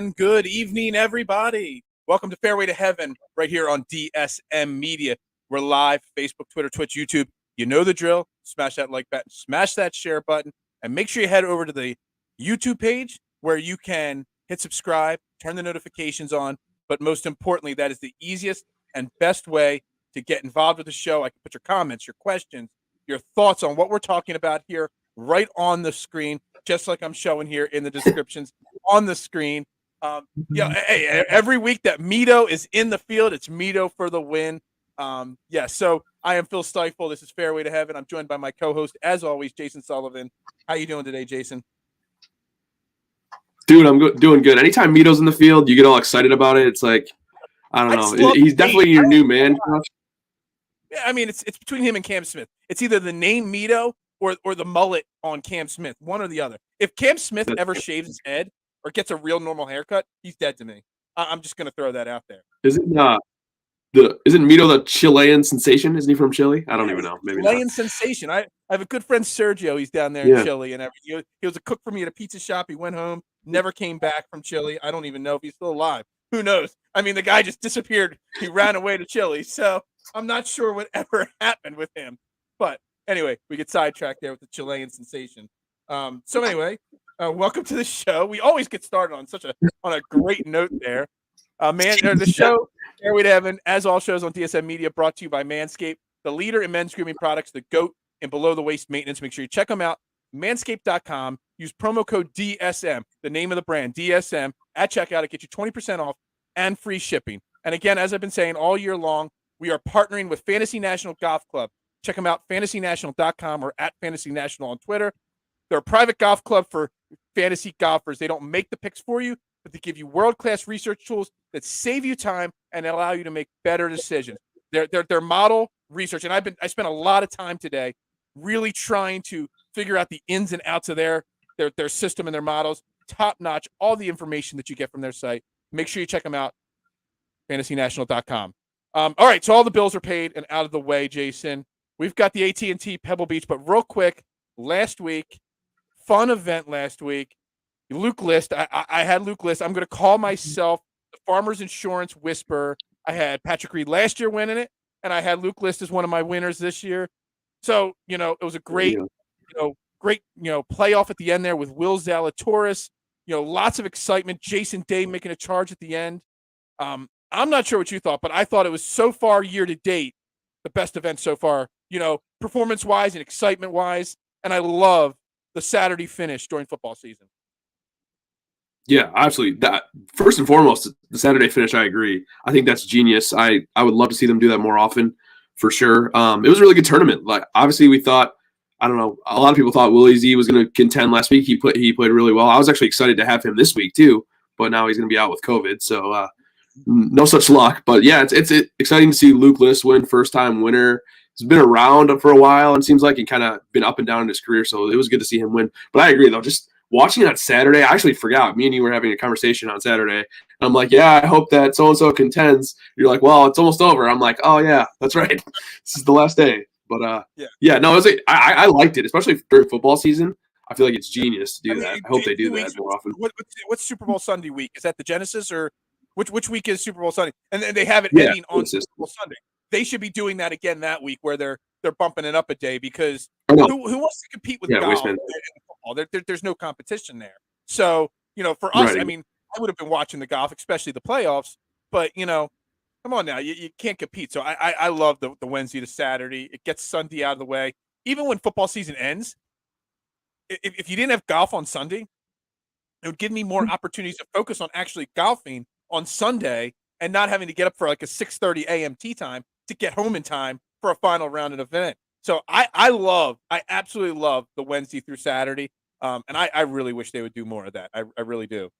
and good evening, everybody. Welcome to Fairway to Heaven right here on DSM Media. We're live, Facebook, Twitter, Twitch, YouTube. You know the drill. Smash that like button, smash that share button, and make sure you head over to the YouTube page where you can hit subscribe, turn the notifications on. But most importantly, that is the easiest and best way to get involved with the show. I can put your comments, your questions, your thoughts on what we're talking about here right on the screen, just like I'm showing here in the descriptions on the screen. Hey, every week that Mito is in the field, it's Mito for the win. So I am Phil Stifel. This is Fairway to Heaven. I'm joined by my co-host, as always, Jason Sullivan. How you doing today, Jason? Dude, I'm doing good. Anytime Mito's in the field, you get all excited about it. It's like, I don't know. He's definitely your new man. Yeah, I mean, it's between him and Cam Smith. It's either the name Mito or the mullet on Cam Smith, one or the other. If Cam Smith ever shaves his head or gets a real normal haircut, he's dead to me. I'm just going to throw that out there. Isn't Mito the Chilean sensation? Isn't he from Chile? I don't even know. Maybe Chilean sensation. I have a good friend, Sergio. He's down there in Chile and everything. He was a cook for me at a pizza shop. He went home, never came back from Chile. I don't even know if he's still alive. Who knows? I mean, the guy just disappeared. He ran away to Chile. So I'm not sure what ever happened with him. But anyway, we get sidetracked there with the Chilean sensation. Welcome to the show. We always get started on a great note there. The show, Fairway to Heaven, as all shows on DSM Media, brought to you by Manscaped, the leader in men's grooming products, the GOAT in below-the-waist maintenance. Make sure you check them out, manscaped.com. Use promo code DSM, the name of the brand, DSM, at checkout. It gets you 20% off and free shipping. And again, as I've been saying all year long, we are partnering with Fantasy National Golf Club. Check them out, fantasynational.com or at Fantasy National on Twitter. They're a private golf club for fantasy golfers. They don't make the picks for you, but they give you world-class research tools that save you time and allow you to make better decisions. Their model research, and I spent a lot of time today really trying to figure out the ins and outs of their system and their models. Top-notch, all the information that you get from their site. Make sure you check them out, fantasynational.com. All right, so all the bills are paid and out of the way, Jason. We've got the AT&T Pebble Beach, but real quick, last week, fun event last week. Luke List. I had Luke List. I'm going to call myself the Farmers Insurance Whisperer. I had Patrick Reed last year winning it, and I had Luke List as one of my winners this year. So, it was a great playoff at the end there with Will Zalatoris. Lots of excitement. Jason Day making a charge at the end. I'm not sure what you thought, but I thought it was so far year to date the best event so far, performance-wise and excitement-wise, and I love the Saturday finish during football season. Yeah, absolutely. That first and foremost, the Saturday finish, I agree. I think that's genius. I would love to see them do that more often, for sure. It was a really good tournament. Like, obviously, we thought, I don't know, a lot of people thought Willie Z was going to contend last week. He played really well. I was actually excited to have him this week too, but now he's going to be out with COVID, so no such luck. But yeah, it's exciting to see Luke List win, first time winner. He's been around for a while and seems like he kind of been up and down in his career, so it was good to see him win. But I agree though, just watching it on Saturday, I actually forgot. Me and you were having a conversation on Saturday. And I'm like, yeah, I hope that so-and-so contends. You're like, well, it's almost over. I'm like, oh, yeah, that's right. This is the last day. But, I liked it, especially during football season. I feel like it's genius to do that. I hope they do that more often. What's Super Bowl Sunday week? Is that the Genesis or which week is Super Bowl Sunday? And they have it ending on Super Bowl Sunday. They should be doing that again that week where they're bumping it up a day because who wants to compete with golf? There's no competition there. So, for us, right. I mean, I would have been watching the golf, especially the playoffs, but, come on now, you can't compete. So I love the Wednesday to Saturday. It gets Sunday out of the way. Even when football season ends, if you didn't have golf on Sunday, it would give me more opportunities to focus on actually golfing on Sunday and not having to get up for like a 6:30 a.m. tee time to get home in time for a final round of event. So I absolutely love the Wednesday through Saturday. And I really wish they would do more of that. I really do.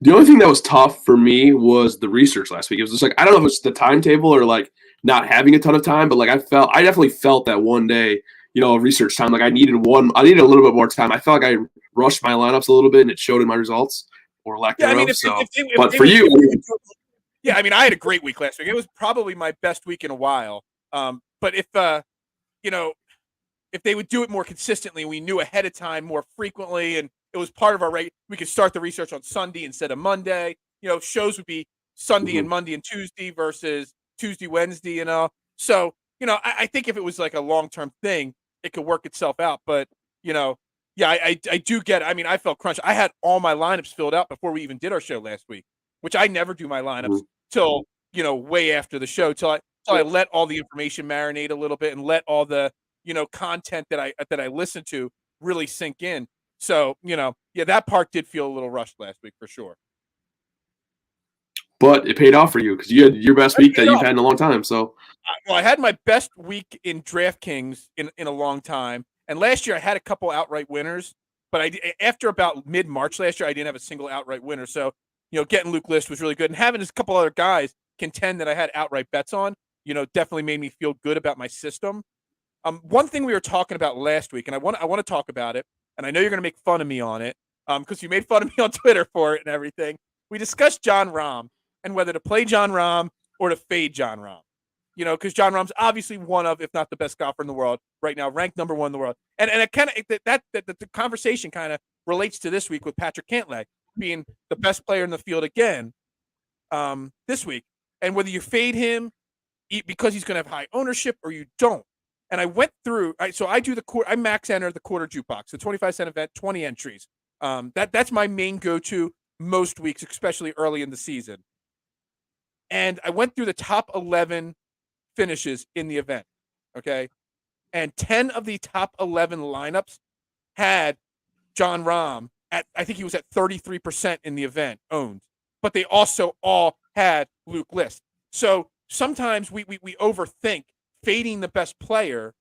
The only thing that was tough for me was the research last week. It was just like, I don't know if it's the timetable or like not having a ton of time, but like I definitely felt that one day, research time, like I needed a little bit more time. I felt like I rushed my lineups a little bit and it showed in my results or lack thereof. Yeah, I mean, I had a great week last week. It was probably my best week in a while. But if they would do it more consistently, we knew ahead of time more frequently, and it was part of our we could start the research on Sunday instead of Monday. Shows would be Sunday and Monday and Tuesday versus Tuesday, Wednesday, So, I think if it was like a long-term thing, it could work itself out. But, yeah, I do get it. I mean, I felt crunched. I had all my lineups filled out before we even did our show last week, which I never do my lineups till, way after the show, till I let all the information marinate a little bit and let all the, content that I listen to really sink in. So, that part did feel a little rushed last week for sure. But it paid off for you because you had your best week that you've had in a long time. So, I had my best week in DraftKings in a long time. And last year I had a couple outright winners, but after about mid-March last year, I didn't have a single outright winner. So, getting Luke List was really good. And having a couple other guys contend that I had outright bets on, definitely made me feel good about my system. One thing we were talking about last week, and I want to talk about it, and I know you're going to make fun of me on it, because you made fun of me on Twitter for it and everything. We discussed Jon Rahm and whether to play Jon Rahm or to fade Jon Rahm. Because Jon Rahm's obviously one of, if not the best golfer in the world right now, ranked number 1 in the world. And it kind of that the conversation kind of relates to this week with Patrick Cantlay being the best player in the field again this week, and whether you fade him because he's going to have high ownership or you don't. And I went through. So I do I max enter the quarter jukebox, the 25-cent event, 20 entries. That's my main go-to most weeks, especially early in the season. And I went through the top 11 finishes in the event, okay? And 10 of the top 11 lineups had Jon Rahm at, I think he was at 33% in the event owned, but they also all had Luke List. So sometimes we overthink fading the best player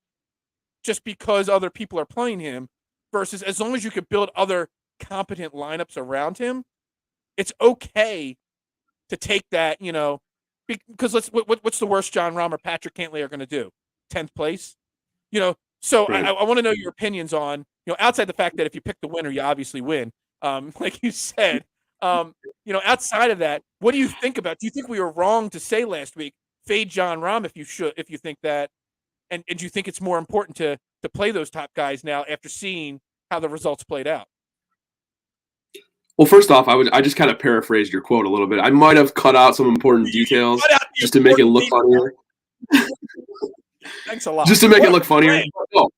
just because other people are playing him versus as long as you could build other competent lineups around him, it's okay to take that, because what's the worst Jon Rahm or Patrick Cantlay are going to do? 10th place? So right. I want to know your opinions on, outside the fact that if you pick the winner, you obviously win. Like you said, outside of that, what do you think about? Do you think we were wrong to say last week, fade Jon Rahm if you think that, and do you think it's more important to play those top guys now after seeing how the results played out? Well, first off, I just kind of paraphrased your quote a little bit. I might have cut out some important details just to make it look funnier. Thanks a lot. Just to make it look funnier. No.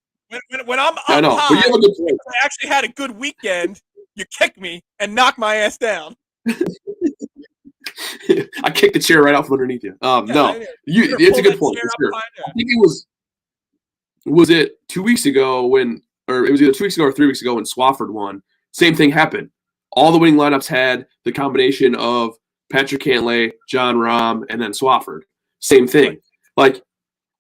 When I'm up high, I actually had a good weekend, you kick me and knock my ass down. I kicked the chair right out from underneath you. No, it's a good point. For sure. I think it was it 2 weeks ago or it was either 2 weeks ago or 3 weeks ago when Swafford won. Same thing happened. All the winning lineups had the combination of Patrick Cantlay, Jon Rahm, and then Swafford. Same thing. Like,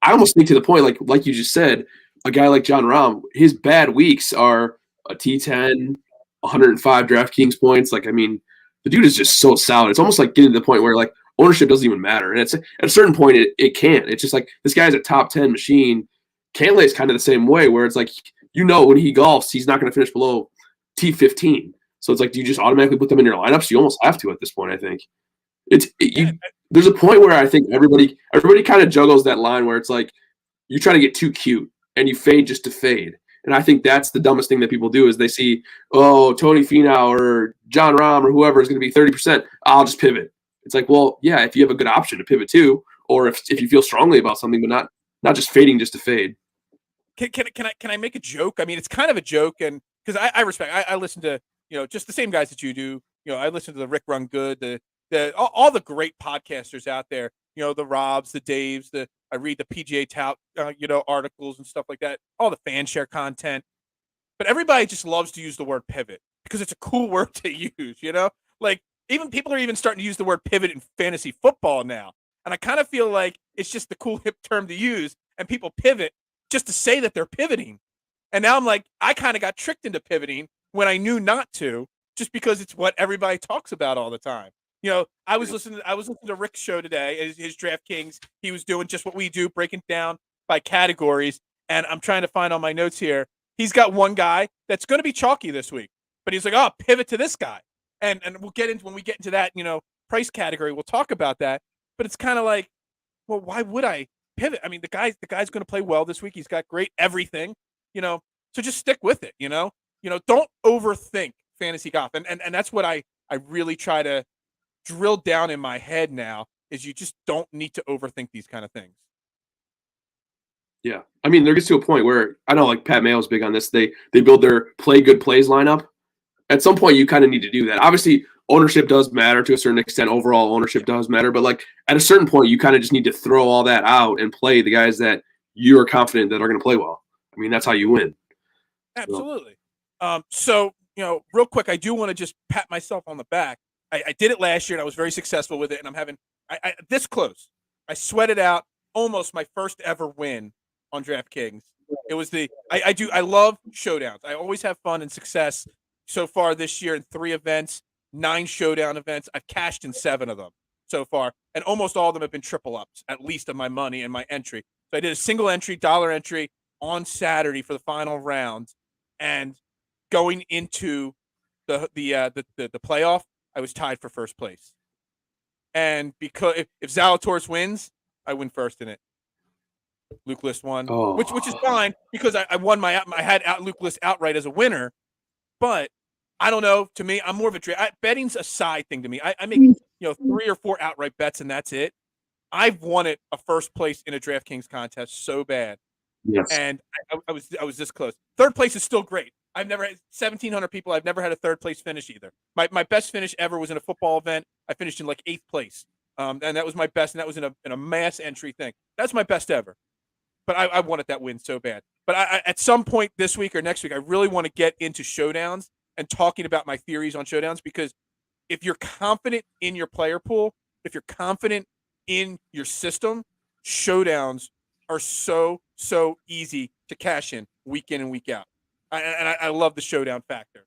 I almost think to the point, like you just said, a guy like Jon Rahm, his bad weeks are a T10, 105 DraftKings points. Like, I mean, the dude is just so solid. It's almost like getting to the point where, like, ownership doesn't even matter. And it's at a certain point, it can't. It's just like, this guy's a top 10 machine. Cantlay is kind of the same way, where it's like, when he golfs, he's not going to finish below T15. So it's like, do you just automatically put them in your lineups? You almost have to at this point, I think. There's a point where I think everybody kind of juggles that line where it's like you try to get too cute and you fade just to fade. And I think that's the dumbest thing that people do is they see, Tony Finau or Jon Rahm or whoever is going to be 30%. I'll just pivot. It's like, well, yeah, if you have a good option to pivot too, or if you feel strongly about something, but not just fading just to fade. Can I make a joke? I mean, it's kind of a joke, and because I respect, I listen to just the same guys that you do. I listen to the Rick Run Good, all the great podcasters out there. The Robs, the Daves, I read the PGA Tout, articles and stuff like that. All the fan share content, but everybody just loves to use the word pivot because it's a cool word to use. Like even people are even starting to use the word pivot in fantasy football now, and I kind of feel like it's just the cool hip term to use, and people pivot just to say that they're pivoting. And now I'm like, I kind of got tricked into pivoting when I knew not to, just because it's what everybody talks about all the time. I was listening to Rick's show today, his DraftKings. He was doing just what we do, breaking down by categories. And I'm trying to find on my notes here. He's got one guy that's going to be chalky this week, but he's like, pivot to this guy. And we'll get into, when we get into that, price category, we'll talk about that. But it's kind of like, well, why would I pivot? I mean, the guy's going to play well this week. He's got great everything, so just stick with it, Don't overthink fantasy golf. And that's what I really try to drill down in my head now is you just don't need to overthink these kind of things. Yeah. I mean, there gets to a point where I know like Pat Mayo's big on this. They build their play good plays lineup. At some point you kind of need to do that. Obviously, ownership does matter to a certain extent. Overall ownership does matter, but like at a certain point you kind of just need to throw all that out and play the guys that you are confident that are going to play well. I mean, that's how you win. Absolutely. So, real quick, I do want to just pat myself on the back. I did it last year and I was very successful with it, and I'm having this close. I sweated out almost my first ever win on DraftKings. It was I love showdowns. I always have fun and success. So far this year in 3 events, 9 showdown events. I've cashed in 7 of them so far, and almost all of them have been triple ups, at least of my money and my entry. So I did a single entry, dollar entry on Saturday for the final round, and going into the playoff, I was tied for first place. And because if Zalatoris wins, I win first in it. Luke List won, which is fine because I won I had Luke List outright as a winner. But I don't know. To me, I'm more of betting's a side thing to me. I make 3 or 4 outright bets and that's it. I've wanted a first place in a DraftKings contest so bad, and I was this close. Third place is still great. I've never had 1,700 people. I've never had a third place finish either. My best finish ever was in a football event. I finished in like 8th place, and that was my best. And that was in a mass entry thing. That's my best ever. But I wanted that win so bad. But at some point this week or next week, I really want to get into showdowns and talking about my theories on showdowns, because if you're confident in your player pool, if you're confident in your system, showdowns are so easy to cash in week in and week out. I love the showdown factor.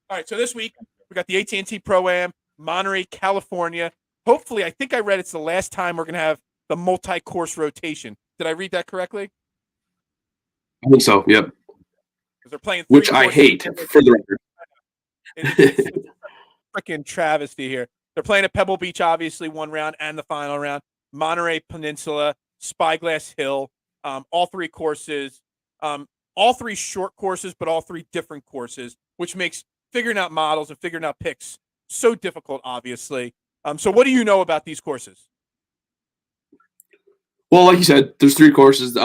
All right, so this week we got the AT&T Pro-Am, Monterey, California. Hopefully, I think I read it's the last time we're going to have the multi-course rotation. Did I read that correctly? I think so, yep. Because they're playing 3 Which I hate, for the record. It's freaking travesty here. They're playing at Pebble Beach, obviously, 1 round, and the final round. Monterey Peninsula, Spyglass Hill, all 3 courses. All 3 short courses, but all 3 different courses, which makes figuring out models and figuring out picks so difficult, obviously. So what do you know about these courses? Well, like you said, there's 3 courses.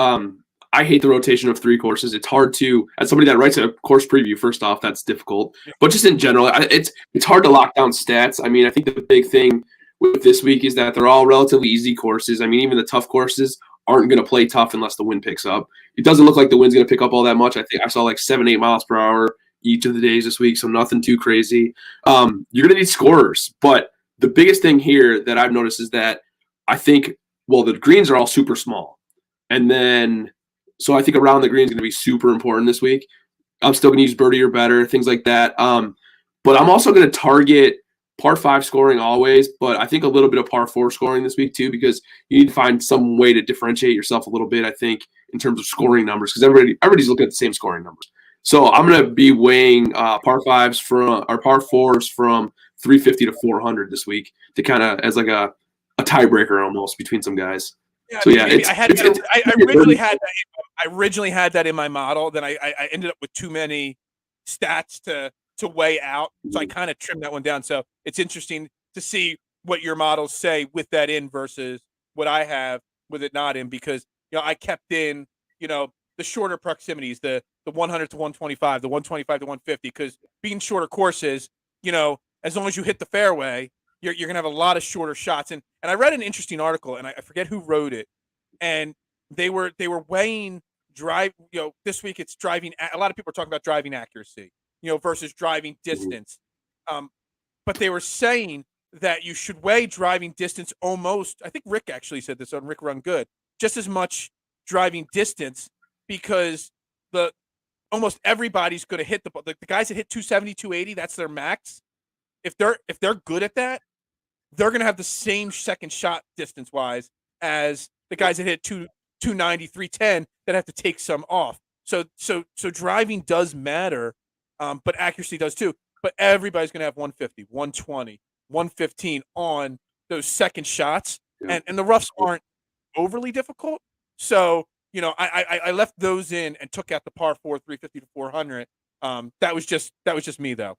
I hate the rotation of 3 courses. It's hard to, as somebody that writes a course preview, first off, that's difficult. But just in general, it's hard to lock down stats. I mean, I think the big thing with this week is that they're all relatively easy courses. I mean, even the tough courses aren't going to play tough unless the wind picks up. It doesn't look like the wind's going to pick up all that much. I think I saw like 7-8 miles per hour each of the days this week, so nothing too crazy. You're going to need scorers. But the biggest thing here that I've noticed is that I think, well, the greens are all super small. And then, so I think around the green is going to be super important this week. I'm still going to use birdie or better, things like that. But I'm also going to target par 5 scoring always, but I think a little bit of par 4 scoring this week too, because you need to find some way to differentiate yourself a little bit, I think, in terms of scoring numbers, because everybody's looking at the same scoring numbers. So I'm going to be weighing par 5s or par 4s from 350 to 400 this week to kind of as like a tiebreaker almost between some guys. Yeah, so yeah, I originally had that in my model. Then I ended up with too many stats to weigh out, so I kind of trimmed that one down. So it's interesting to see what your models say with that in versus what I have with it not in, because I kept in the shorter proximities, the 100 to 125, the 125 to 150, because being shorter courses, as long as you hit the fairway, you're gonna have a lot of shorter shots. And I read an interesting article, and I forget who wrote it, and they were weighing drive. This week it's driving. A lot of people are talking about driving accuracy, versus driving distance. But they were saying that you should weigh driving distance almost. I think Rick actually said this on Rick Run Good, just as much driving distance, because almost everybody's going to hit the guys that hit 270, 280. That's their max. If they're good at that, they're going to have the same second shot distance wise as the guys that hit 290, 310 that have to take some off. So driving does matter, but accuracy does too. But everybody's going to have 150, 120, 115 on those second shots, and the roughs aren't overly difficult. So I left those in and took out the par 4 350 to 400. That was just me though.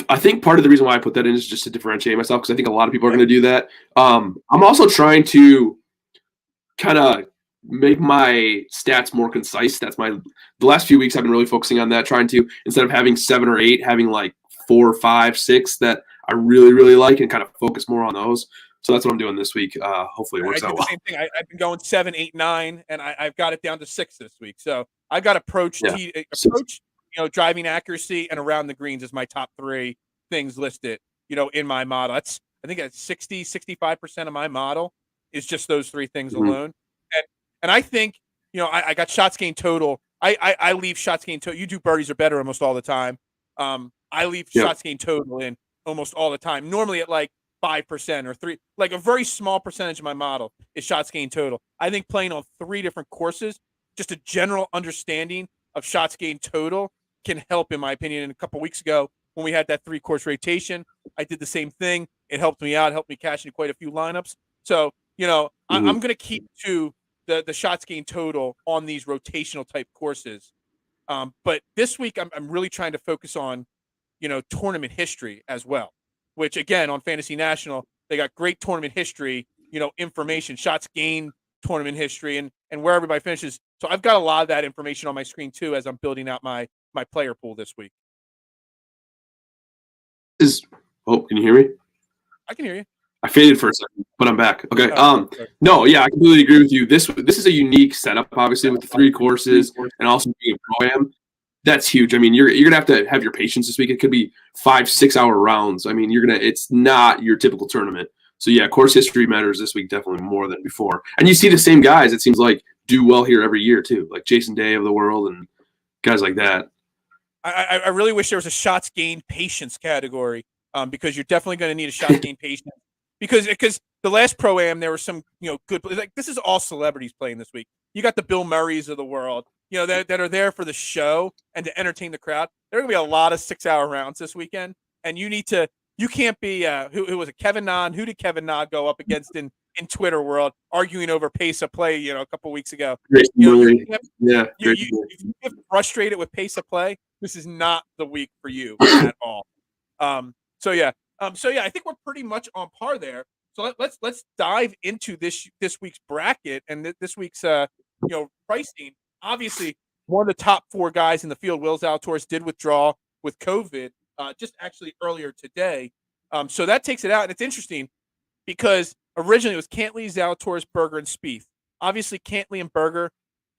I think part of the reason why I put that in is just to differentiate myself, because I think a lot of people are going to do that. I'm also trying to kind of make my stats more concise. The last few weeks I've been really focusing on that, trying to, instead of having 7 or 8, having like 4, 5, 6 that I really, really like, and kind of focus more on those. So that's what I'm doing this week. Hopefully it works out well. Same thing. I've been going 7, 8, 9, and I've got it down to 6 this week. So I've got approach, driving accuracy and around the greens is my top 3 things listed, in my model. I think that's 65% of my model is just those 3 things alone. And I think, I got shots gained total. I leave shots gained total. You do birdies or better almost all the time. I leave shots gained total in almost all the time. Normally at like 5% or 3, like a very small percentage of my model is shots gained total. I think playing on 3 different courses, just a general understanding of shots gained total can help, in my opinion. And a couple weeks ago when we had that 3-course rotation, I did the same thing. It helped me out, helped me cash in quite a few lineups. So, I'm going to keep to the shots gained total on these rotational type courses. But this week I'm really trying to focus on, tournament history as well, which again, on Fantasy National, they got great tournament history, information, shots gained tournament history, and where everybody finishes. So I've got a lot of that information on my screen too, as I'm building out my player pool this week. Can you hear me? I can hear you. I faded for a second, but I'm back. Okay. No, yeah, I completely agree with you. This is a unique setup, obviously, with the 3 courses and also being a pro-am. That's huge. I mean, you're gonna have to have your patience this week. It could be 5-6 hour rounds. I mean, it's not your typical tournament. So yeah, course history matters this week definitely more than before. And you see the same guys, it seems like, do well here every year too, like Jason Day of the world and guys like that. I really wish there was a shots gained patience category, because you're definitely going to need a shots gained patience. Because the last Pro-Am, there were some, good, like this is all celebrities playing this week. You got the Bill Murrays of the world, that are there for the show and to entertain the crowd. There are going to be a lot of 6-hour rounds this weekend. And you can't be, who was it, Kevin Na? Who did Kevin Na go up against in Twitter world, arguing over pace of play, a couple weeks ago? You get frustrated with pace of play. This is not the week for you at all. So yeah, I think we're pretty much on par there. So let's dive into this week's bracket and this week's pricing. Obviously, one of the top 4 guys in the field, Will Zalatoris, did withdraw with COVID just actually earlier today. So that takes it out, and it's interesting because originally it was Cantlay, Zalatoris, Berger, and Spieth. Obviously, Cantlay and Berger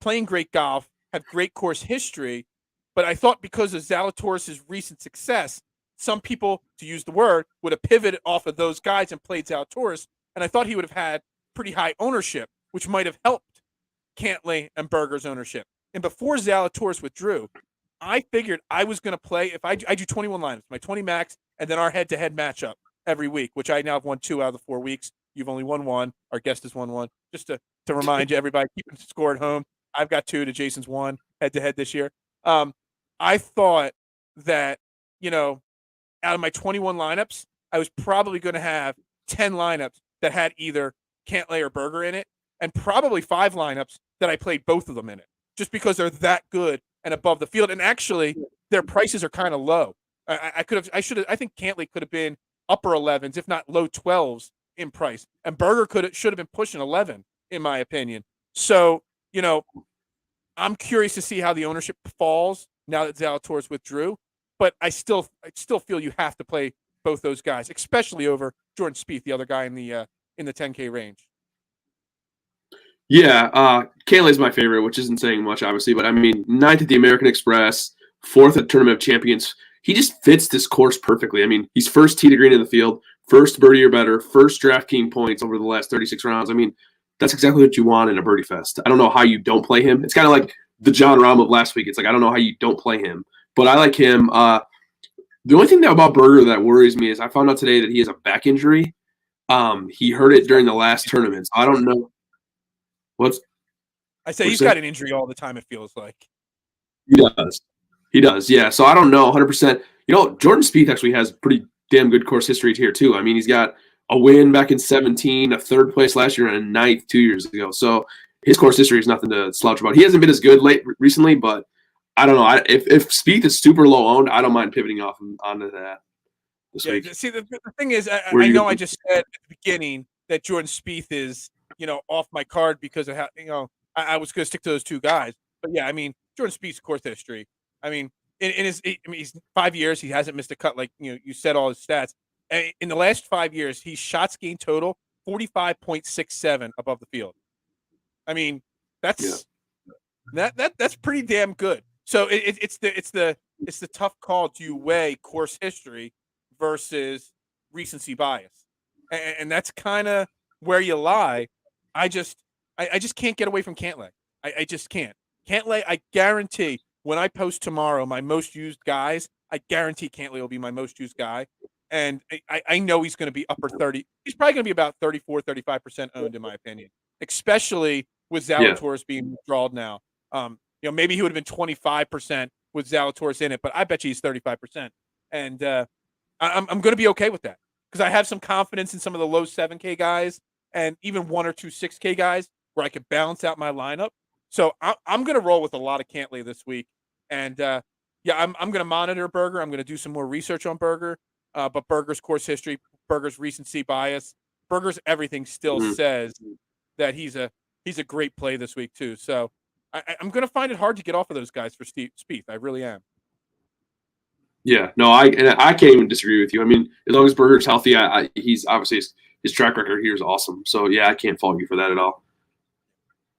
playing great golf, have great course history, but I thought because of Zalatoris' recent success, some people, to use the word, would have pivoted off of those guys and played Zalatoris, and I thought he would have had pretty high ownership, which might have helped Cantlay and Berger's ownership. And before Zalatoris withdrew, I figured I was going to play, if I do 21 lineups, my 20 max, and then our head-to-head matchup every week, which I now have won 2 out of the 4 weeks. You've only won 1. Our guest has won 1. Just to remind you, everybody, keeping score at home. I've got 2 to Jason's 1 head-to-head this year. I thought that, out of my 21 lineups, I was probably going to have 10 lineups that had either Cantlay or Berger in it, and probably 5 lineups that I played both of them in it, just because they're that good and above the field. And actually, their prices are kind of low. I think Cantlay could have been upper 11s, if not low 12s in price, and Berger should have been pushing 11, in my opinion. So, I'm curious to see how the ownership falls now that Zalatoris withdrew. But I still feel you have to play both those guys, especially over Jordan Spieth, the other guy in the 10K range. Yeah, Cantlay's my favorite, which isn't saying much, obviously. But I mean, 9th at the American Express, 4th at Tournament of Champions. He just fits this course perfectly. I mean, he's first tee to green in the field, first birdie or better, first DraftKings points over the last 36 rounds. I mean, that's exactly what you want in a birdie fest. I don't know how you don't play him. It's kind of like the John Rahm of last week. It's like I don't know how you don't play him. But I like him. The only thing about Berger that worries me is I found out today that he has a back injury. He hurt it during the last tournament. So I don't know. He's got an injury all the time, it feels like. He does. Yeah. So I don't know 100%. Jordan Spieth actually has pretty damn good course history here too. I mean, he's got a win back in 17, a 3rd place last year, and a 9th 2 years ago. So his course history is nothing to slouch about. He hasn't been as good recently, but I don't know. If Spieth is super low owned, I don't mind pivoting off onto that. this Yeah. week. See, the thing is, Where I you know going? I just said at the beginning that Jordan Spieth is, off my card because of how, I was going to stick to those two guys. But yeah, I mean, Jordan Spieth's course history. I mean, he's 5 years. He hasn't missed a cut. Like, you said all his stats. And in the last 5 years, he's shots gained total 45.67 above the field. I mean, Yeah. that's pretty damn good. So it's the tough call. Do you weigh course history versus recency bias? And that's kind of where you lie. I just can't get away from Cantlay. I just can't. Cantlay, I guarantee when I post tomorrow my most used guys, I guarantee Cantlay will be my most used guy. And I know he's going to be upper 30. He's probably going to be about 34, 35% owned, in my opinion, especially with Zalatoris being withdrawed now. Maybe he would have been 25% with Zalatoris in it, but I bet you he's 35%. And I'm going to be okay with that because I have some confidence in some of the low 7K guys and even 1 or 2 6K guys where I could balance out my lineup. So I'm going to roll with a lot of Cantlay this week. And I'm going to monitor Berger. I'm going to do some more research on Berger. But Berger's course history, Berger's recency bias, Berger's everything still says that he's a great play this week too. So I'm going to find it hard to get off of those guys for Spieth. I really am. Yeah, no, I can't even disagree with you. I mean, as long as Berger's healthy, he's obviously his track record here is awesome. So yeah, I can't fault you for that at all.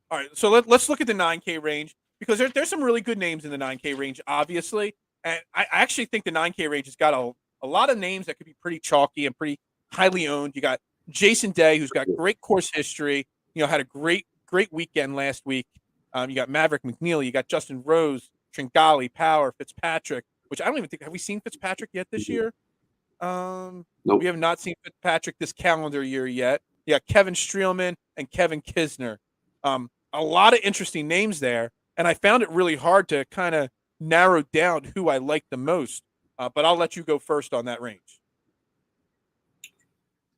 All right, so let's look at the 9K range because there's some really good names in the 9K range, obviously, and I actually think the 9K range has got a lot of names that could be pretty chalky and pretty highly owned. You got Jason Day, who's got great course history. Had a great weekend last week. You got Maverick McNeely. You got Justin Rose, Tringali, Power, Fitzpatrick. Which I don't even think have we seen Fitzpatrick yet this year? Nope. We have not seen Fitzpatrick this calendar year yet. Yeah, Kevin Streelman and Kevin Kisner. A lot of interesting names there, and I found it really hard to kind of narrow down who I like the most. But I'll let you go first on that range.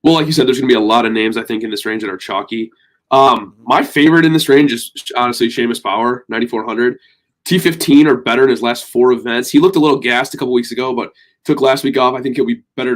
Well, like you said, there's going to be a lot of names, I think, in this range that are chalky. My favorite in this range is honestly Seamus Power, 9,400. T15 or better in his last 4 events. He looked a little gassed a couple weeks ago, but took last week off. I think he'll be better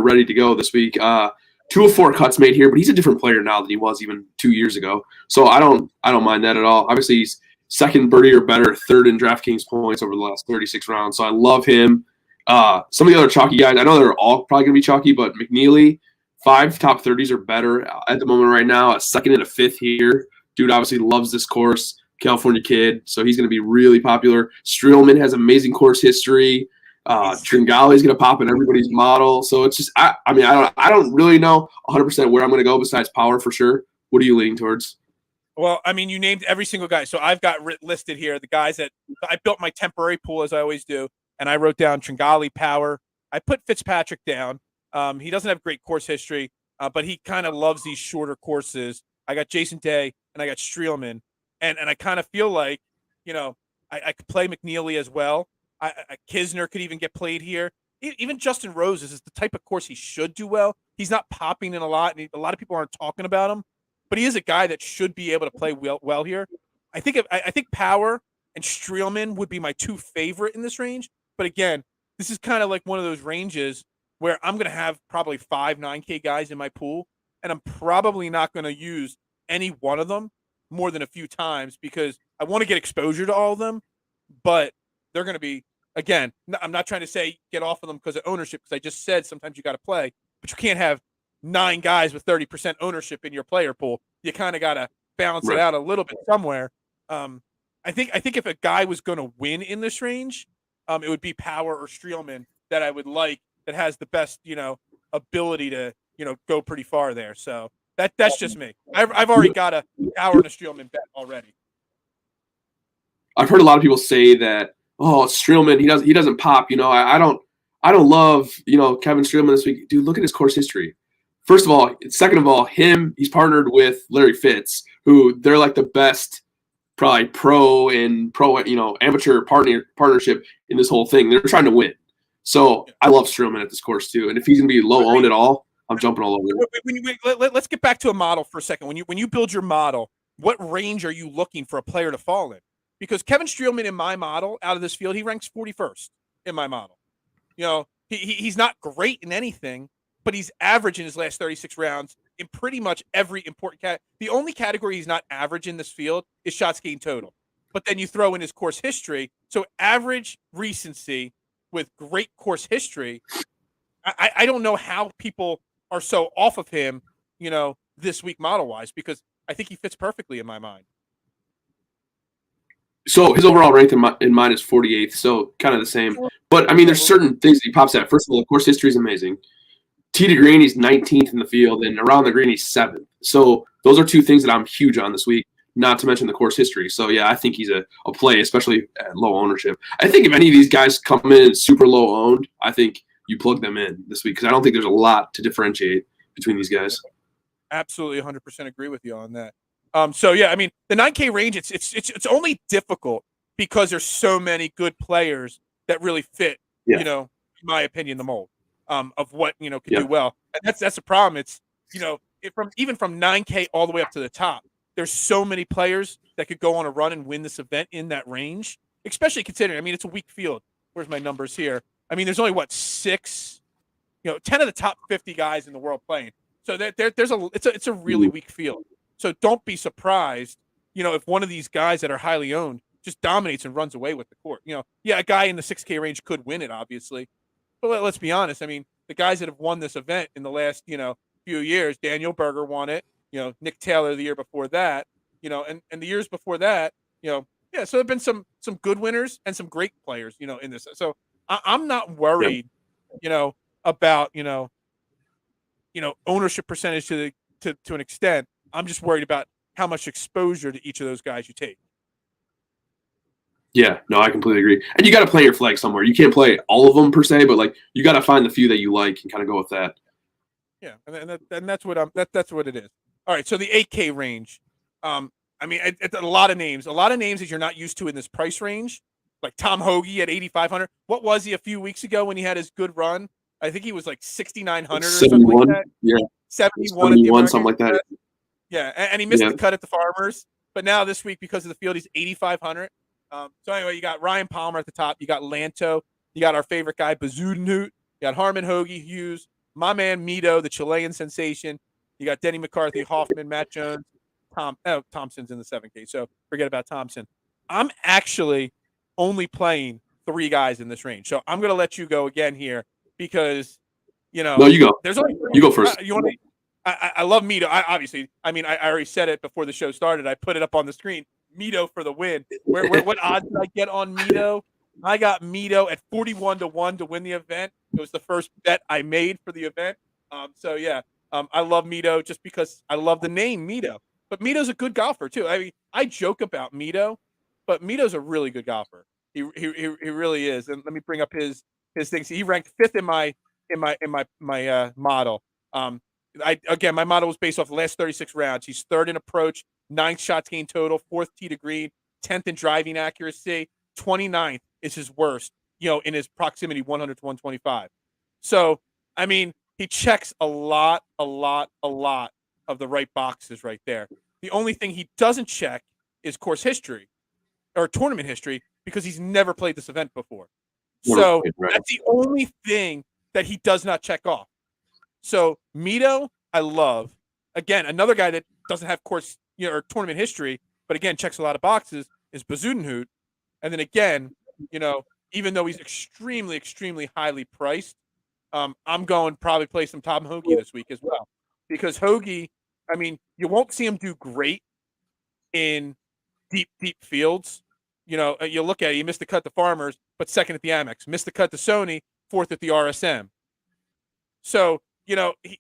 ready to go this week. 2 of 4 cuts made here, but he's a different player now than he was even 2 years ago. So I don't mind that at all. Obviously, he's second birdie or better, third in DraftKings points over the last 36 rounds. So I love him. Some of the other chalky guys, I know they're all probably going to be chalky, but McNeely, 5 top 30s or better at the moment right now, a second and a fifth here. Dude obviously loves this course. California kid, so he's going to be really popular. Streelman has amazing course history. Tringali is going to pop in everybody's model. So it's just, I don't really know 100% where I'm going to go besides Power for sure. What are you leaning towards? Well, I mean, you named every single guy. So I've got listed here the guys that I built my temporary pool as I always do, and I wrote down Tringali, Power. I put Fitzpatrick down. He doesn't have great course history, but he kind of loves these shorter courses. I got Jason Day and I got Streelman. And I kind of feel like, I could play McNeely as well. Kisner could even get played here. Even Justin Rose is the type of course he should do well. He's not popping in a lot, and a lot of people aren't talking about him. But he is a guy that should be able to play well here. I think Power and Streelman would be my 2 favorite in this range. But again, this is kind of like one of those ranges where I'm going to have probably 5 9K guys in my pool, and I'm probably not going to use any one of them more than a few times because I want to get exposure to all of them, but they're going to be, again, I'm not trying to say get off of them because of ownership, because I just said sometimes you got to play, but you can't have 9 guys with 30% ownership in your player pool. You kind of got to balance it out a little bit somewhere. I think if a guy was going to win in this range, it would be Power or Streelman that I would like, that has the best, ability to, go pretty far there. So that's just me. I've already got a Power and a Streelman bet already. I've heard a lot of people say that, Streelman, he doesn't pop. I don't love, Kevin Streelman this week. Dude, look at his course history. First of all, second of all, he's partnered with Larry Fitz, who they're like the best, probably pro amateur partnership in this whole thing. They're trying to win. So I love Streelman at this course too. And if he's gonna be low owned at all, I'm jumping all over it. Let's get back to a model for a second. When you build your model, what range are you looking for a player to fall in? Because Kevin Streelman in my model out of this field, he ranks 41st in my model. He's not great in anything, but he's average in his last 36 rounds in pretty much every important category. The only category he's not average in this field is shots gained total. But then you throw in his course history. So average recency with great course history. I don't know how people are so off of him, this week model-wise, because I think he fits perfectly in my mind. So his overall rank in mine is 48th, so kind of the same. But, I mean, there's certain things that he pops at. First of all, the course history is amazing. Tee to green, he's 19th in the field, and around the green, he's 7th. So those are two things that I'm huge on this week, not to mention the course history. So, yeah, I think he's a play, especially at low ownership. I think if any of these guys come in super low owned, I think you plug them in this week because I don't think there's a lot to differentiate between these guys. Absolutely 100% agree with you on that. So, yeah, I mean, the 9K range, it's only difficult because there's so many good players that really fit, in my opinion, the mold of what, can do well. And that's the problem. It's, even from 9K all the way up to the top, there's so many players that could go on a run and win this event in that range, especially considering, I mean, it's a weak field. Where's my numbers here? I mean, there's only, 6, 10 of the top 50 guys in the world playing. So it's a really weak field. So don't be surprised, if one of these guys that are highly owned just dominates and runs away with the court. A guy in the 6K range could win it, obviously. But let's be honest. I mean, the guys that have won this event in the last, few years, Daniel Berger won it, Nick Taylor the year before that, and the years before that, so there have been some good winners and some great players, in this. So I'm not worried, about, ownership percentage to an extent. I'm just worried about how much exposure to each of those guys you take. Yeah, no, I completely agree. And you got to play your flag somewhere. You can't play all of them per se, but you got to find the few that you like and kind of go with that. Yeah, and that's what that's what it is. All right, so the 8K range. I mean, it's a lot of names that you're not used to in this price range. Like Tom Hoagie at 8,500. What was he a few weeks ago when he had his good run? I think he was 6,900 or something like that. Yeah, 71 something like that. Yeah, and he missed the cut at the Farmers, but now this week because of the field, he's 8,500. So anyway, you got Ryan Palmer at the top. You got Lanto. You got our favorite guy, Bazudenhout. You got Harmon, Hoagie, Hughes, my man Mito, the Chilean sensation. You got Denny McCarthy, Hoffman, Matt Jones, Thompson's in the 7K. So forget about Thompson. I'm actually only playing 3 guys in this range. So I'm going to let you go again here because, No, you go. There's only you go first. I love Mito. I already said it before the show started. I put it up on the screen. Mito for the win. What odds did I get on Mito? I got Mito at 41-1 to win the event. It was the first bet I made for the event. I love Mito just because I love the name Mito. But Mito's a good golfer too. I mean, I joke about Mito, but Mito's a really good golfer. He really is. And let me bring up his things. He ranked 5th in my model. My model was based off the last 36 rounds. He's 3rd in approach, 9th shots gained total, 4th tee to green, 10th in driving accuracy, 29th is his worst, in his proximity 100 to 125. So, I mean, he checks a lot of the right boxes right there. The only thing he doesn't check is course history or tournament history because he's never played this event before. So that's the only thing that he does not check off. So Mito, I love. Again, another guy that doesn't have course or tournament history, but again checks a lot of boxes is Bazudenhout. And then again, even though he's extremely, extremely highly priced, I'm going to probably play some Tom Hoagie this week as well because Hoagie, I mean, you won't see him do great in deep fields. You look at it, he missed the cut to Farmers, but 2nd at the Amex, missed the cut to Sony, 4th at the RSM. So,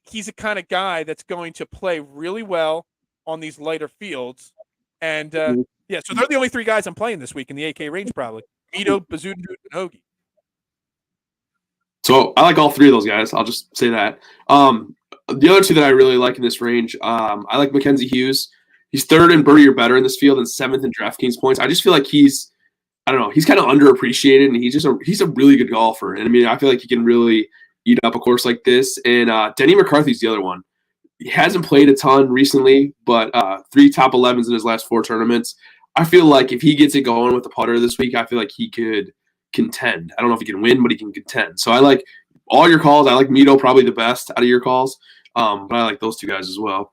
he's the kind of guy that's going to play really well on these lighter fields. And, so they're the only 3 guys I'm playing this week in the 8K range probably. Mito, Bazudenhout, and Hoagie. So I like all 3 of those guys. I'll just say that. The other 2 that I really like in this range, I like Mackenzie Hughes. He's 3rd in birdie or better in this field and 7th in DraftKings points. I just feel like he's kind of underappreciated, and he's a really good golfer. And I mean, I feel like he can really eat up a course like this. And Denny McCarthy's the other one. He hasn't played a ton recently, but 3 top 11s in his last 4 tournaments. I feel like if he gets it going with the putter this week, I feel like he could contend. I don't know if he can win, but he can contend. So I like all your calls. I like Mito probably the best out of your calls, but I like those two guys as well.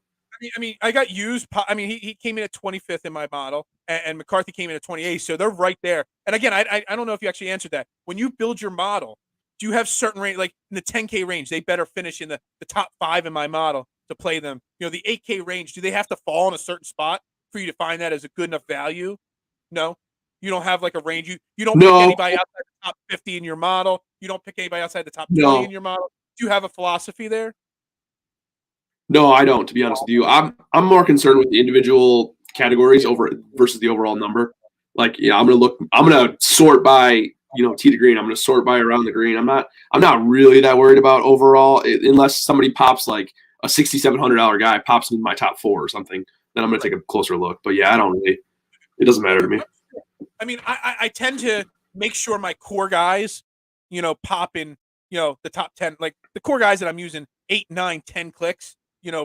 I got used. I mean, he came in at 25th in my model, and McCarthy came in at 28th, so they're right there. And again, I don't know if you actually answered that. When you build your model, do you have certain range, like in the 10K range, they better finish in the top 5 in my model to play them? You know, the 8K range, do they have to fall in a certain spot for you to find that as a good enough value? No, you don't have like a range. You don't pick anybody outside the top 50 in your model. You don't pick anybody outside the top 20 in your model. Do you have a philosophy there? No, I don't. To be honest with you, I'm more concerned with the individual categories over versus the overall number. Like, yeah, I'm gonna sort by tee to green. I'm gonna sort by around the green. I'm not really that worried about overall unless somebody pops like a $6,700 guy pops in my top 4 or something. Then I'm gonna take a closer look. But yeah, I don't really. It doesn't matter to me. I mean, I tend to make sure my core guys, pop in, the top 10, like the core guys that I'm using 8, 9, 10 clicks,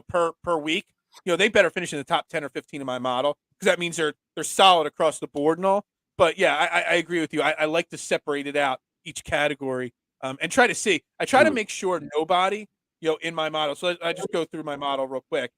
per week, they better finish in the top 10 or 15 in my model, because that means they're solid across the board and all. But yeah, I agree with you. I like to separate it out each category, and try to see. I try to make sure nobody, in my model. So I just go through my model real quick.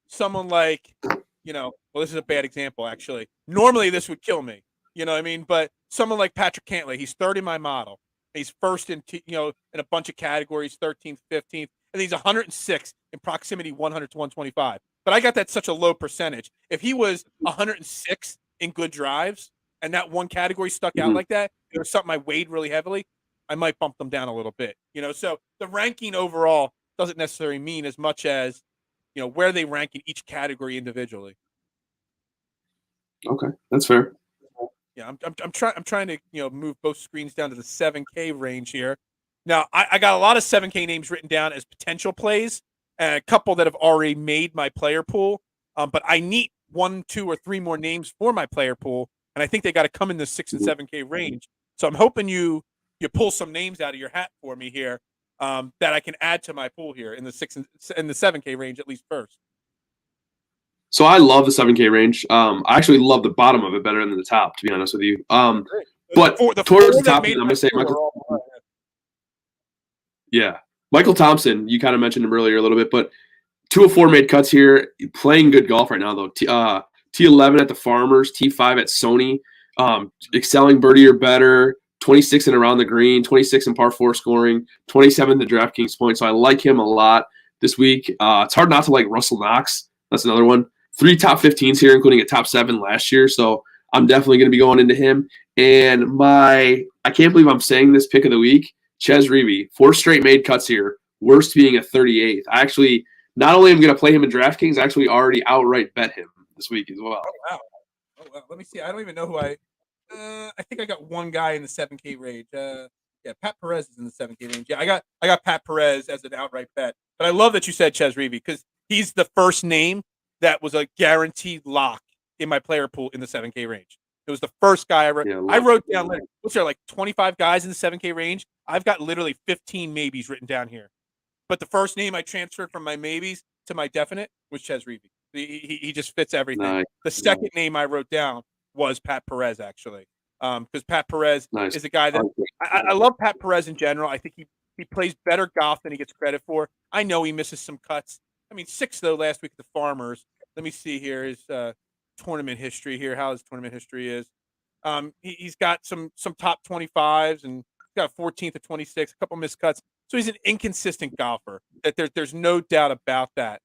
Someone like, well, this is a bad example actually. Normally this would kill me, you know what I mean? But someone like Patrick Cantlay, he's third in my model. He's first in in a bunch of categories, 13th, 15th, and he's 106 in proximity 100 to 125. But I got that such a low percentage. If he was 106 in good drives and that one category stuck out like that, it was something I weighed really heavily, I might bump them down a little bit. So the ranking overall doesn't necessarily mean as much as where they rank in each category individually. Okay, that's fair. Yeah, I'm trying to move both screens down to the 7K range here. Now I got a lot of 7K names written down as potential plays, and a couple that have already made my player pool. But I need 1, 2, or 3 more names for my player pool, and I think they got to come in the 6 and 7K range. So I'm hoping you pull some names out of your hat for me here, that I can add to my pool here in the 6 and the 7K range at least first. So I love the 7K range. I actually love the bottom of it better than the top, to be honest with you. But towards the top, I'm going to say Michael. Yeah, Michael Thompson. You kind of mentioned him earlier a little bit, but 2 of 4 made cuts here. Playing good golf right now, though. T11 at the Farmers, T5 at Sony. Excelling birdie or better. 26 and around the green. 26 in par 4 scoring. 27 the DraftKings points. So I like him a lot this week. It's hard not to like Russell Knox. That's another one. 3 top 15s here, including a top 7 last year. So I'm definitely going to be going into him. And I can't believe I'm saying this pick of the week, Ches Reavie, 4 straight made cuts here, worst being a 38th. I actually, not only am going to play him in DraftKings, I actually already outright bet him this week as well. Oh, wow. Let me see. I don't even know who I think I got one guy in the 7K range. Yeah, Pat Perez is in the 7K range. Yeah, I got Pat Perez as an outright bet. But I love that you said Ches Reavie, because he's the first name that was a guaranteed lock in my player pool in the 7K range. It was the first guy I wrote. I wrote down, what's there, like 25 guys in the 7K range? I've got literally 15 maybes written down here. But the first name I transferred from my maybes to my definite was Ches Reavie. He just fits everything. Nice. The second name I wrote down was Pat Perez, actually. Because Pat Perez is a guy that I love. Pat Perez in general. I think he plays better golf than he gets credit for. I know he misses some cuts. I mean, 6 though last week at the Farmers. Let me see here his tournament history here. How his tournament history is. He's got some top 25s, and he's got 14th to 26, a couple missed cuts. So he's an inconsistent golfer. There's no doubt about that.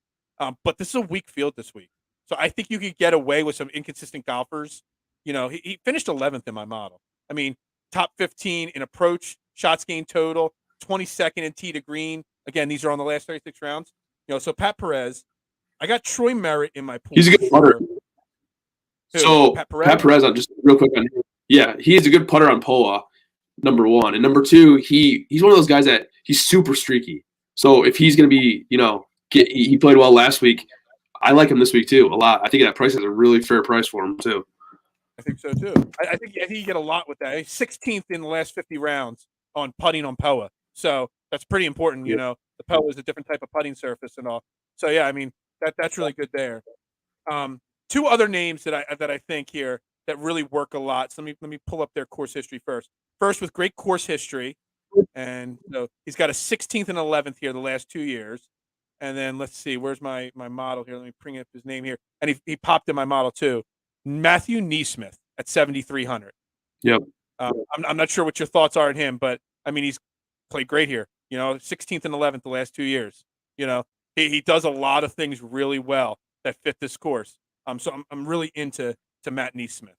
But this is a weak field this week, so I think you could get away with some inconsistent golfers. He finished 11th in my model. I mean, top 15 in approach, shots gained total, 22nd in tee to green. Again, these are on the last 36 rounds. So Pat Perez. I got Troy Merritt in my pool. He's a good putter. So Pat Perez, I'm just real quick on him. Yeah, he's a good putter on POA, number 1. And number 2, he's one of those guys that he's super streaky. So if he's going to be, he played well last week, I like him this week too a lot. I think that price is a really fair price for him too. I think so too. I think you get a lot with that. 16th in the last 50 rounds on putting on POA. So that's pretty important. The POA is a different type of putting surface and all. So yeah, I mean, that's really good there. 2 other names that I think here that really work a lot. So let me pull up their course history first. First, with great course history, And so he's got a 16th and 11th here the last 2 years. And then let's see, where's my model here? Let me bring up his name here. And he popped in my model too. Matthew Neesmith at 7,300. Yep. I'm not sure what your thoughts are on him, but I mean, he's played great here. 16th and 11th the last 2 years. He does a lot of things really well that fit this course. So I'm really into Matt Neesmith.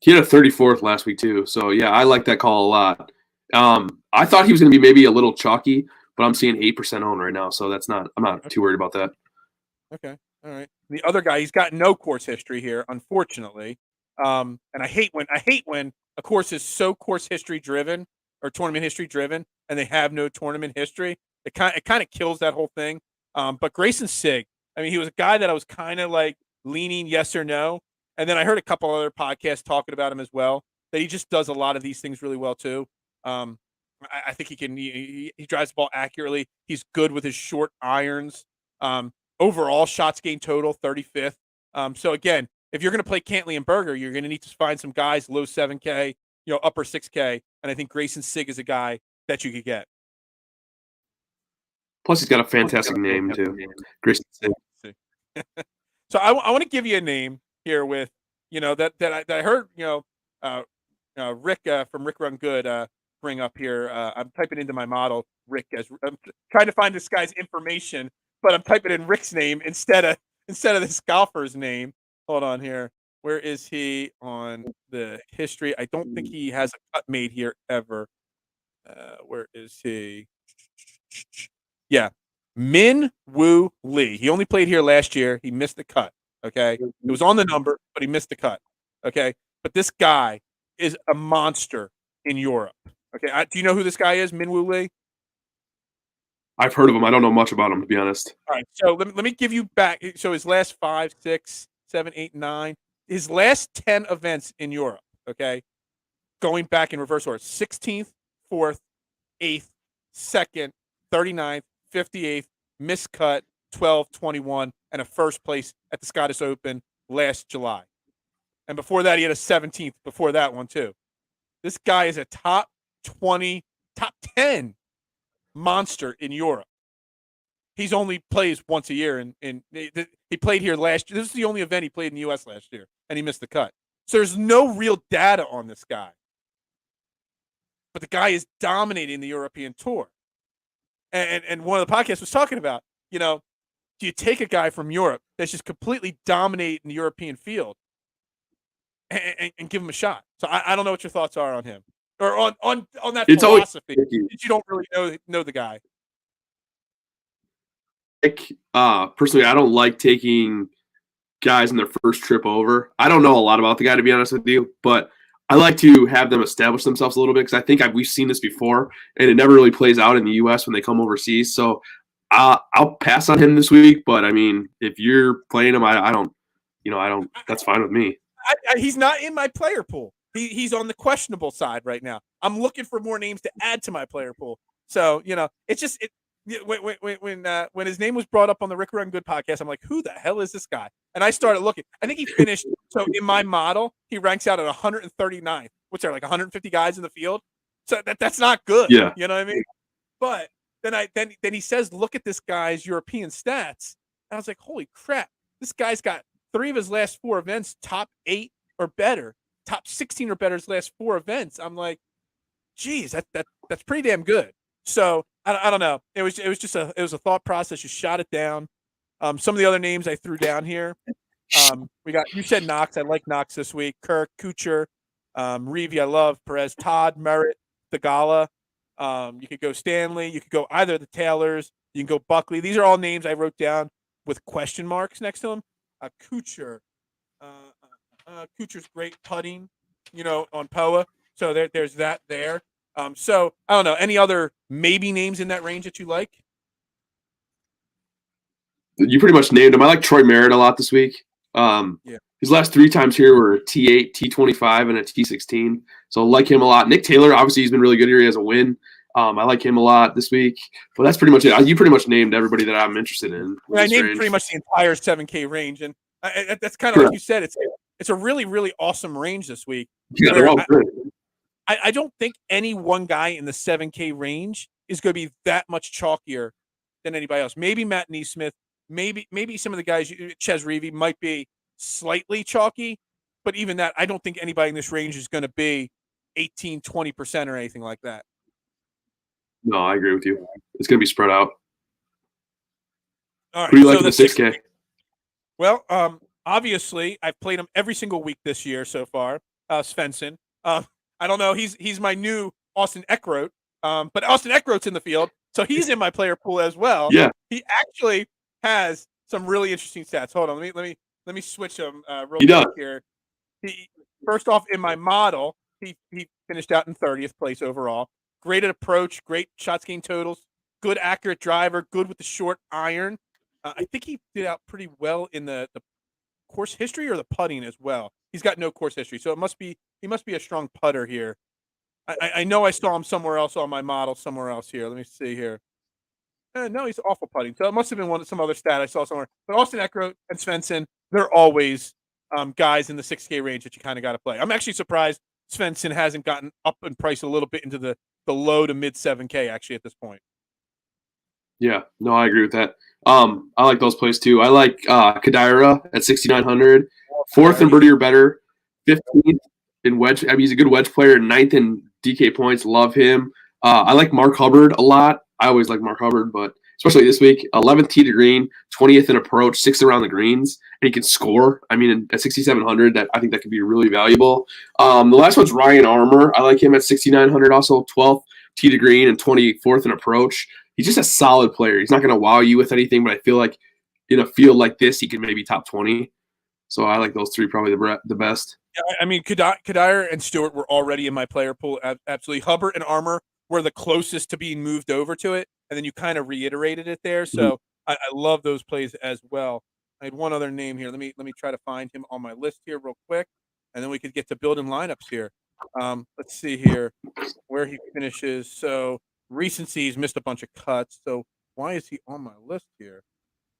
He had a 34th last week too. So yeah, I like that call a lot. I thought he was going to be maybe a little chalky, but I'm seeing 8% own right now, so I'm not too worried about that. Okay, all right. The other guy, he's got no course history here, unfortunately. And I hate when a course is so course history driven or tournament history driven, and they have no tournament history. It kind of kills that whole thing. But Grayson Sigg, I mean, he was a guy that I was kind of like leaning yes or no, and then I heard a couple other podcasts talking about him as well. That he just does a lot of these things really well too. I think he drives the ball accurately. He's good with his short irons. Overall shots gained total 35th. So again, if you're going to play Cantley and Berger, you're going to need to find some guys low 7K, upper 6K, and I think Grayson Sigg is a guy that you could get. Plus, he's got a fantastic name too, Grayson Sigg. So I want to give you a name here with that I heard Rick from Rick Run Good bring up here. I'm typing into my model Rick as I'm trying to find this guy's information, but I'm typing in Rick's name instead of this golfer's name. Hold on here. Where is he on the history? I don't think he has a cut made here ever. Where is he? Yeah. Min Woo Lee. He only played here last year. He missed the cut. Okay. It was on the number, but he missed the cut. Okay. But this guy is a monster in Europe. Okay. Do you know who this guy is, Min Woo Lee? I've heard of him. I don't know much about him, to be honest. All right. So let me give you back. So his last 5, 6, 7, 8, 9, his last 10 events in Europe. Okay. Going back in reverse order 16th, 4th, 8th, 2nd, 39th, 58th, miscut, 12, 21, and a first place at the Scottish Open last July. And before that, he had a 17th before that one, too. This guy is a top 20, top 10 monster in Europe. He's only plays once a year, and he played here last year. This is the only event he played in the U.S. last year, and he missed the cut. So there's no real data on this guy. But the guy is dominating the European Tour. And one of the podcasts was talking about, do you take a guy from Europe that's just completely dominating the European field and give him a shot? So I don't know what your thoughts are on him or on that philosophy. You don't really know the guy. Personally, I don't like taking guys in their first trip over. I don't know a lot about the guy, to be honest with you, but I like to have them establish themselves a little bit because I think we've seen this before, and it never really plays out in the U.S. when they come overseas. So I'll pass on him this week. But I mean, if you're playing him, I don't. That's fine with me. He's not in my player pool. He's on the questionable side right now. I'm looking for more names to add to my player pool. So it's just when his name was brought up on the Rick Run Good podcast, I'm like, who the hell is this guy? And I started looking. I think he finished. So in my model, he ranks out at 139th. What's there, like 150 guys in the field? So that's not good. Yeah. You know what I mean? But then he says, look at this guy's European stats. And I was like, holy crap. This guy's got 3 of his last 4 events, top 8 or better, top 16 or better his last 4 events. I'm like, geez, that's pretty damn good. So I don't know. It was just a thought process. You shot it down. Some of the other names I threw down here. You said Knox. I like Knox this week. Kirk, Kuchar, Reeve, I love Perez, Todd, Merritt, Thigala. You could go Stanley. You could go either of the Taylors. You can go Buckley. These are all names I wrote down with question marks next to them. Kuchar. Kuchar's great putting, on POA. So there's that there. So I don't know. Any other maybe names in that range that you like? You pretty much named him. I like Troy Merritt a lot this week. His last 3 times here were a T8, T25, and a T16. So I like him a lot. Nick Taylor, obviously, he's been really good here. He has a win. I like him a lot this week. But that's pretty much it. You pretty much named everybody that I'm interested in. I named pretty much the entire 7K range. And that's kind of like you said. It's a really, really awesome range this week. Yeah, they're all good. I don't think any one guy in the 7K range is going to be that much chalkier than anybody else. Maybe Matt Neesmith, maybe some of the guys, Ches Reavie might be slightly chalky, but even that, I don't think anybody in this range is going to be 18, 20% or anything like that. No, I agree with you. It's going to be spread out. All right, Who do you like in the 6K? Well, obviously, I've played him every single week this year so far. Svensson. I don't know. He's my new Austin Eckroat, but Austin Eckroat's in the field, so he's in my player pool as well. Yeah, he actually has some really interesting stats. Hold on, let me switch him real quick here. He first off in my model, he finished out in 30th place overall. Great at approach, great shots gained totals, good accurate driver, good with the short iron. I think he did out pretty well in the course history or the putting as well. He's got no course history, so he must be a strong putter here. I know I saw him somewhere else on my model, somewhere else here. Let me see here. No, he's awful putting. So it must have been some other stat I saw somewhere. But Austin Eckroat and Svensson, they're always guys in the 6K range that you kind of got to play. I'm actually surprised Svensson hasn't gotten up in price a little bit into the low to mid 7K actually at this point. Yeah, no, I agree with that. I like those plays too. I like Kadira at 6,900, fourth in birdie or better, 15th in wedge. I mean, he's a good wedge player, 9th in DK points. Love him. I like Mark Hubbard a lot. I always like Mark Hubbard, but especially this week, 11th tee to green, 20th in approach, 6th around the greens, and he can score. I mean, at 6,700, I think that could be really valuable. The last one's Ryan Armour. I like him at 6,900, also 12th tee to green and 24th in approach. He's just a solid player. He's not going to wow you with anything, but I feel like in a field like this, he can maybe top 20. So I like those three probably the best. Yeah, I mean, Kadire and Stewart were already in my player pool. Absolutely. Hubbard and Armour were the closest to being moved over to it, and then you kind of reiterated it there. So I love those plays as well. I had one other name here. Let me try to find him on my list here real quick, and then we could get to building lineups here. Let's see here where he finishes. So recency, he's missed a bunch of cuts. So why is he on my list here?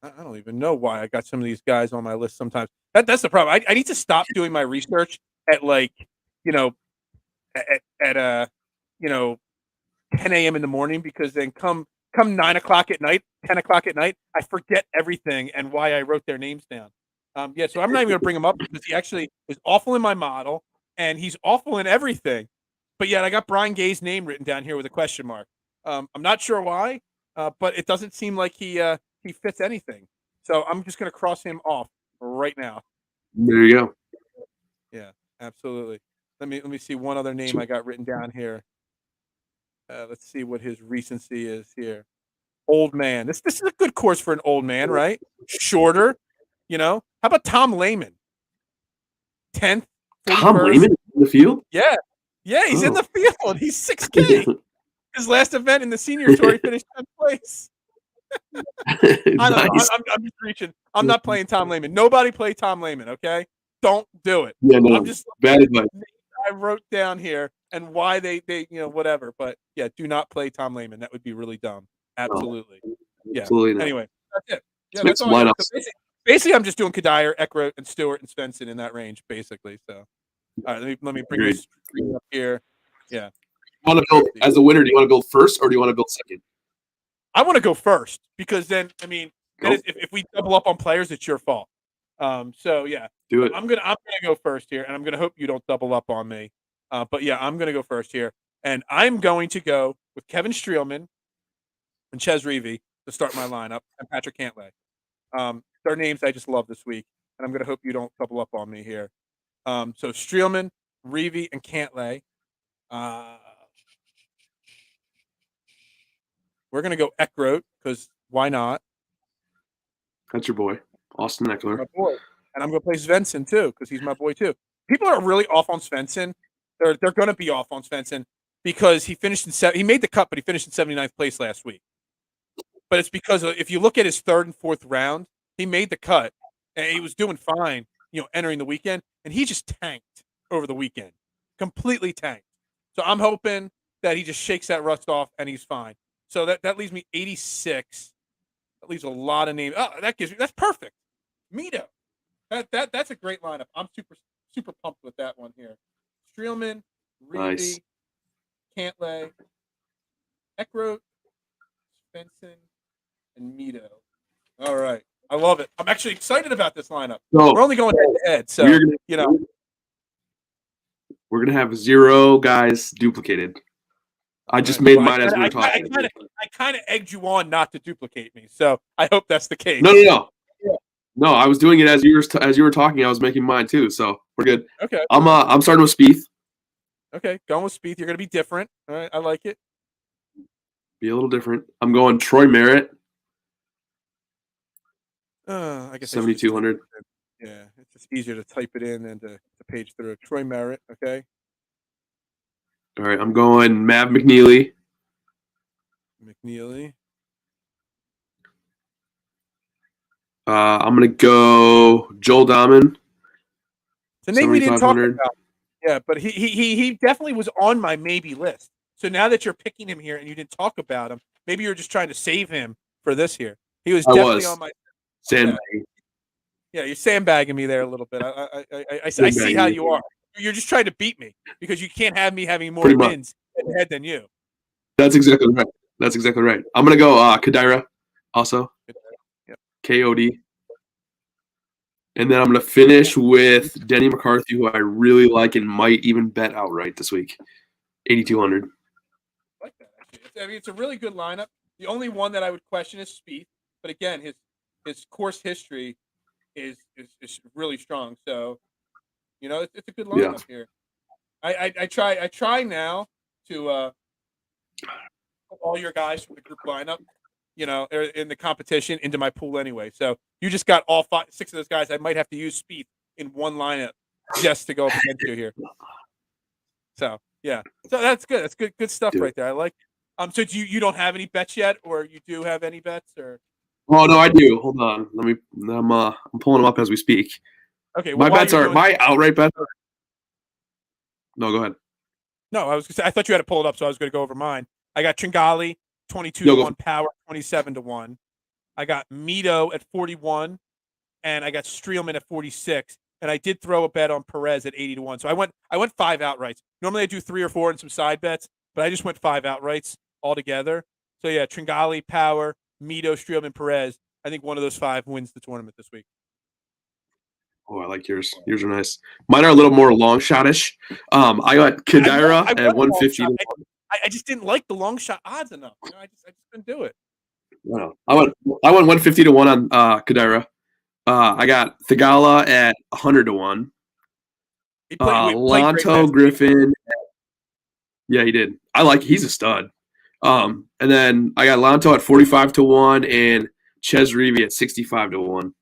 I don't even know why I got some of these guys on my list sometimes. That's the problem. I need to stop doing my research at like, at 10 a.m. in the morning, because then come 9 o'clock at night, 10 o'clock at night, I forget everything and why I wrote their names down. So I'm not even going to bring him up because he actually is awful in my model and he's awful in everything. But yet I got Brian Gay's name written down here with a question mark. I'm not sure why, but it doesn't seem like he fits anything. So I'm just going to cross him off right now. There you go. Yeah, absolutely. Let me see one other name I got written down here. Let's see what his recency is here. Old man. This is a good course for an old man, right? Shorter, How about Tom Lehman? 10th. Tom Lehman in the field? Yeah, he's in the field. He's 6K. His last event in the senior tour, he finished 10th place. I don't know. I'm just reaching. I'm not playing Tom Lehman. Nobody play Tom Lehman, okay? Don't do it. Yeah, no, I'm just bad advice. I wrote down here and why they whatever. But yeah, do not play Tom Lehman. That would be really dumb. Absolutely. Yeah. Absolutely not. Anyway, that's it. Yeah, that's all. So basically, I'm just doing Kadire, Eckroat, and Stewart and Svensson in that range, basically. So, all right, let me bring this up here. Yeah. You want to build as a winner? Do you want to build first or do you want to build second? I want to go first because then, if we double up on players, it's your fault. So yeah, do it. I'm gonna go first here, and I'm gonna hope you don't double up on me. But yeah, I'm gonna go first here, and I'm going to go with Kevin Streelman and Ches Reavie to start my lineup, and Patrick Cantlay. They're names I just love this week, and I'm gonna hope you don't double up on me here. So Streelman, Reavie, and Cantlay. We're gonna go Eckroat because why not? That's your boy, Austin Eckler. My boy. And I'm going to play Svensson too because he's my boy too. People are really off on Svensson. They're going to be off on Svensson because he finished he made the cut, but he finished in 79th place last week. But it's because if you look at his third and fourth round, he made the cut and he was doing fine, entering the weekend, and he just tanked over the weekend, completely tanked. So I'm hoping that he just shakes that rust off and he's fine. So that leaves me 86. That leaves a lot of names. Oh, that's perfect. Mito. That's a great lineup. I'm super pumped with that one here. Streelman, Reavie, nice. Cantlay, Eckroat, Svensson, and Mito. All right. I love it. I'm actually excited about this lineup. So we're only going head to head, so we're gonna have 0 guys duplicated. I just made mine as we were talking. I kind of egged you on not to duplicate me, so I hope that's the case. No. No, I was doing it as you were talking. I was making mine too, so we're good. Okay. I'm starting with Spieth. Okay, going with Spieth. You're gonna be different. All right, I like it. Be a little different. I'm going Troy Merritt. I guess 7,200. Yeah, it's just easier to type it in than to page through. Troy Merritt. Okay. All right, I'm going Mav McNeely. I'm gonna go Joel Dahman. The name we didn't talk about. Yeah, but he definitely was on my maybe list. So now that you're picking him here and you didn't talk about him, maybe you're just trying to save him for this here. He was definitely on my sandbagging. Yeah, you're sandbagging me there a little bit. I see how you are. You're just trying to beat me because you can't have me having more wins in head than you. That's exactly right. I'm gonna go Kadira also. Yep. KOD. And then I'm going to finish with Denny McCarthy, who I really like and might even bet outright this week. 8,200. I like that, actually. I mean, it's a really good lineup. The only one that I would question is Spieth. But again, his course history is really strong. So, it's a good lineup here. I try now to put all your guys from the group lineup, in the competition into my pool anyway. So you just got all 6 of those guys. I might have to use Spieth in one lineup just to go up against you here. So yeah, so that's good. That's good stuff right there. I like. So you don't have any bets yet, or you do have any bets, or? Oh no, I do. Hold on. I'm pulling them up as we speak. Okay. Well, my outright bets. No, go ahead. No, I was gonna say I thought you had to pull it up, so I was going to go over mine. I got Tringali 22-1, Power 27-1. I got Mito at 41, and I got Streelman at 46. And I did throw a bet on Perez at 80-1. So I went 5 outrights. Normally I do 3 or 4 and some side bets, but I just went 5 outrights altogether. So yeah, Tringali, Power, Mito, Streelman, Perez. I think one of those 5 wins the tournament this week. Oh, I like yours. Yours are nice. Mine are a little more long shot-ish. I got Kadira at 150. I just didn't like the long shot odds enough. I just couldn't do it. No. I went 150-1 on Kadira. I got Thigala at 100-1. Lanto Griffin. Yeah, he did. He's a stud. And then I got Lanto at 45-1 and Ches Reavie at 65-1.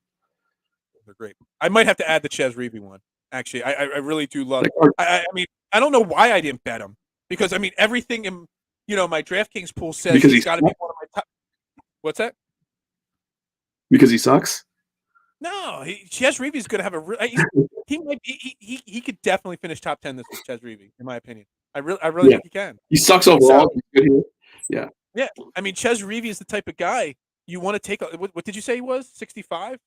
They're great. I might have to add the Ches Reavie one. Actually, I really do love it. I mean, I don't know why I didn't bet him because I mean everything in my DraftKings pool says he's got to be one of my top. What's that? Because he sucks. No, Ches Reavie's going to have he might be, he could definitely finish top 10 this week. Ches Reavie, in my opinion, I really think he can. He sucks overall. Yeah. Yeah, I mean Ches Reavie is the type of guy you want to take. What did you say he was? 65.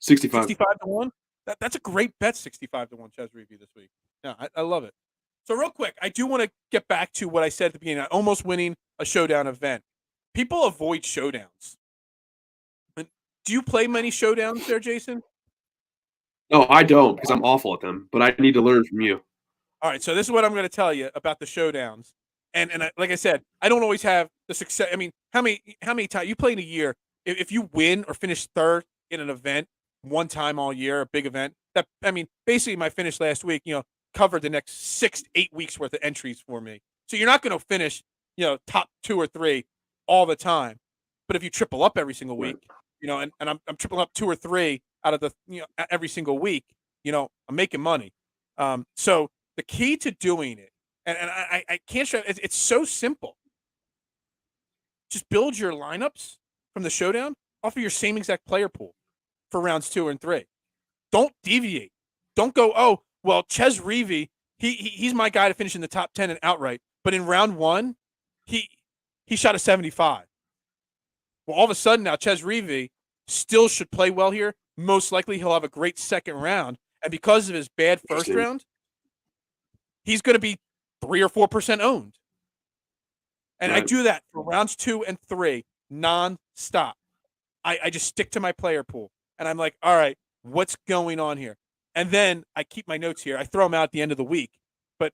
65-1. That's a great bet. 65-1 Ches Reavie this week. Yeah, I love it. So real quick, I do want to get back to what I said at the beginning. Almost winning a showdown event. People avoid showdowns. Do you play many showdowns there, Jason? No, I don't because I'm awful at them. But I need to learn from you. All right, so this is what I'm going to tell you about the showdowns. And like I said, I don't always have the success. I mean, how many times you play in a year? If you win or finish third in an event one time all year, a big event. Basically, my finish last week, covered the next 6 to 8 weeks worth of entries for me. So you're not going to finish, top 2 or 3 all the time. But if you triple up every single week, and I'm tripling up 2 or 3 out of the every single week, I'm making money. So the key to doing it, and I can't stress, it's so simple. Just build your lineups from the showdown off of your same exact player pool for rounds 2 and 3. Don't deviate. Don't go, oh, well, Ches Reavie, he's my guy to finish in the top 10 and outright. But in round 1, he shot a 75. Well, all of a sudden now, Ches Reavie still should play well here. Most likely he'll have a great second round. And because of his bad first round, he's going to be 3 or 4% owned. And I Right. do that for rounds 2 and 3 non-stop. I just stick to my player pool. And I'm like, all right, what's going on here? And then I keep my notes here. I throw them out at the end of the week. But,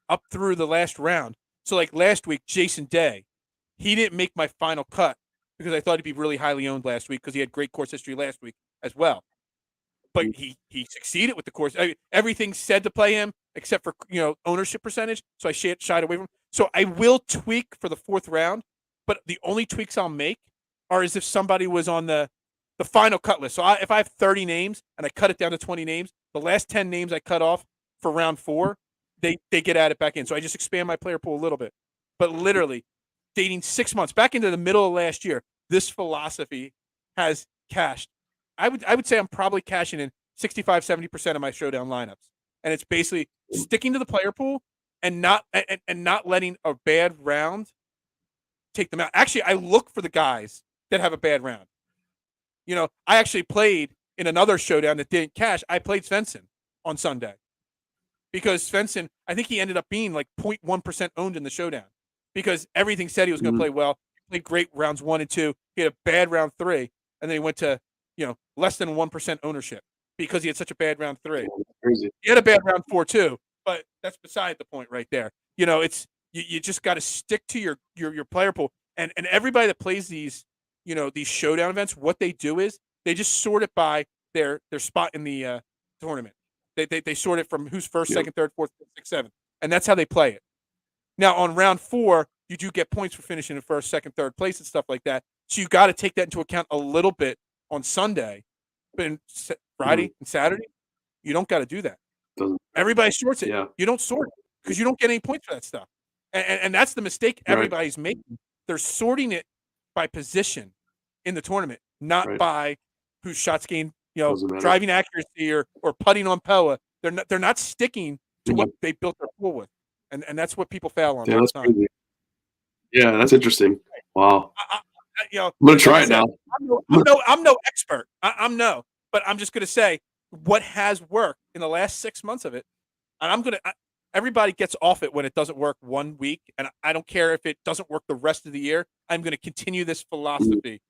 up through the last round. So, like last week, Jason Day, he didn't make my final cut because I thought he'd be really highly owned last week because he had great course history last week as well. But he succeeded with the course. Everything said to play him except for, ownership percentage. So I shied away from him. So I will tweak for the 4th round, but the only tweaks I'll make are as if somebody was on the final cut list. So if I have 30 names and I cut it down to 20 names, the last 10 names I cut off for round 4, they get added back in. So I just expand my player pool a little bit. But literally, dating 6 months back into the middle of last year, this philosophy has cashed. I would say I'm probably cashing in 65-70% of my showdown lineups, and it's basically sticking to the player pool and not letting a bad round take them out. Actually, I look for the guys that have a bad round. I actually played in another showdown that didn't cash. I played Svensson on Sunday because Svensson, I think he ended up being like 0.1% owned in the showdown because everything said he was going to play well. He played great rounds 1 and 2. He had a bad round 3, and then he went to less than 1% ownership because he had such a bad round 3. Crazy. He had a bad round 4 too, but that's beside the point right there. It's you just got to stick to your player pool, and everybody that plays these these showdown events, what they do is they just sort it by their spot in the tournament. They sort it from who's first, second, third, fourth, fifth, sixth, seventh, and that's how they play it. Now on round 4, you do get points for finishing in first, second, third place and stuff like that. So you got to take that into account a little bit on Sunday, but in Friday and Saturday, you don't got to do that. Everybody sorts it. Yeah. You don't sort it because you don't get any points for that stuff. And that's the mistake everybody's making. They're sorting it by position in the tournament, not by whose shots gained, driving accuracy or putting on POA. They're not sticking to what they built their pool with. And that's what people fail on all the time. Crazy. Yeah, that's interesting. Wow. I'm gonna try it now. I'm no expert. But I'm just gonna say what has worked in the last 6 months of it, and everybody gets off it when it doesn't work 1 week, and I don't care if it doesn't work the rest of the year. I'm gonna continue this philosophy